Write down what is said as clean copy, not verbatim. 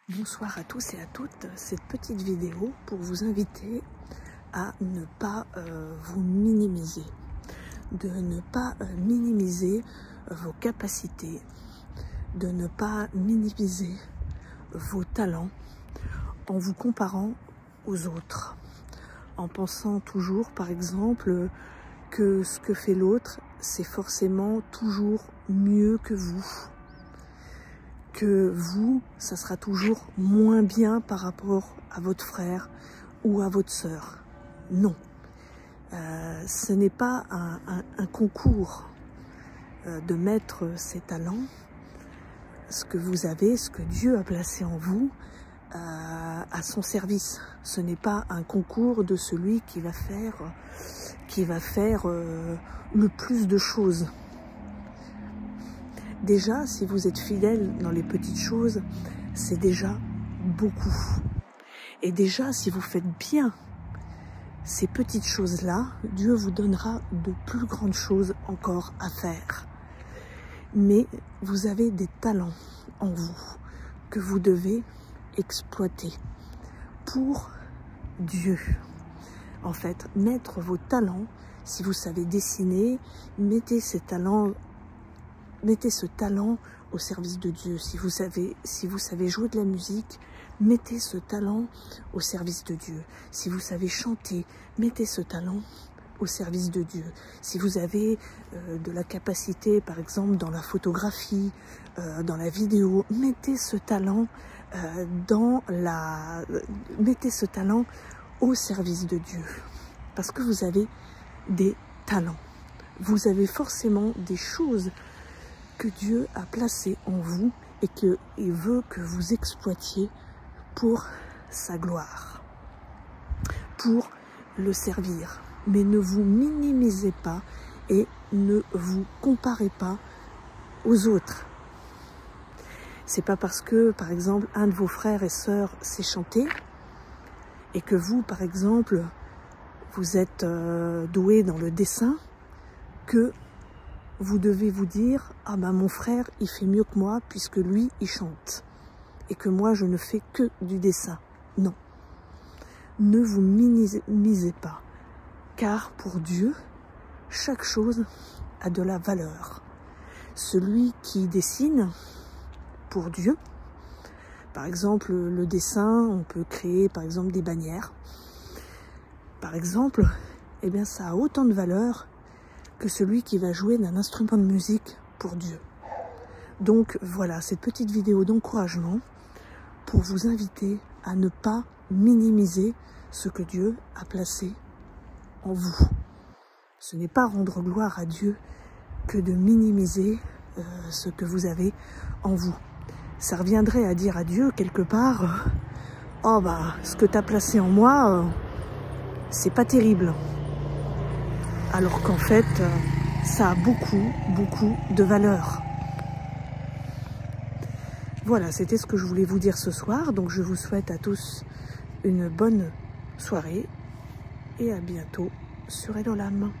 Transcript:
Bonsoir à tous et à toutes, cette petite vidéo pour vous inviter à ne pas vous minimiser, de ne pas minimiser vos capacités, de ne pas minimiser vos talents en vous comparant aux autres, en pensant toujours par exemple que ce que fait l'autre c'est forcément toujours mieux que vous. Que vous, ça sera toujours moins bien par rapport à votre frère ou à votre sœur. Non, ce n'est pas un concours de mettre ses talents, ce que vous avez, ce que Dieu a placé en vous, à son service. Ce n'est pas un concours de celui qui va faire le plus de choses. Déjà, si vous êtes fidèle dans les petites choses, c'est déjà beaucoup. Et déjà, si vous faites bien ces petites choses-là, Dieu vous donnera de plus grandes choses encore à faire. Mais vous avez des talents en vous que vous devez exploiter pour Dieu. En fait, mettre vos talents, si vous savez dessiner, mettez ce talent au service de Dieu. Si vous savez jouer de la musique, mettez ce talent au service de Dieu. Si vous savez chanter, mettez ce talent au service de Dieu. Si vous avez de la capacité, par exemple, dans la photographie, dans la vidéo, mettez ce talent au service de Dieu. Parce que vous avez des talents. Vous avez forcément des choses que Dieu a placé en vous et qu'il veut que vous exploitiez pour sa gloire, pour le servir. Mais ne vous minimisez pas et ne vous comparez pas aux autres. C'est pas parce que, par exemple, un de vos frères et sœurs sait chanter et que vous, par exemple, vous êtes doué dans le dessin que vous devez vous dire « Ah ben mon frère, il fait mieux que moi puisque lui, il chante. Et que moi, je ne fais que du dessin. » Non. Ne vous minimisez pas. Car pour Dieu, chaque chose a de la valeur. Celui qui dessine pour Dieu, par exemple le dessin, on peut créer par exemple des bannières. Par exemple, eh bien ça a autant de valeur que celui qui va jouer d'un instrument de musique pour Dieu. Donc voilà, cette petite vidéo d'encouragement pour vous inviter à ne pas minimiser ce que Dieu a placé en vous. Ce n'est pas rendre gloire à Dieu que de minimiser ce que vous avez en vous. Ça reviendrait à dire à Dieu quelque part « Oh bah, ce que tu as placé en moi, c'est pas terrible. » Alors qu'en fait, ça a beaucoup de valeur. Voilà, c'était ce que je voulais vous dire ce soir. Donc je vous souhaite à tous une bonne soirée et à bientôt sur Hello l'âme.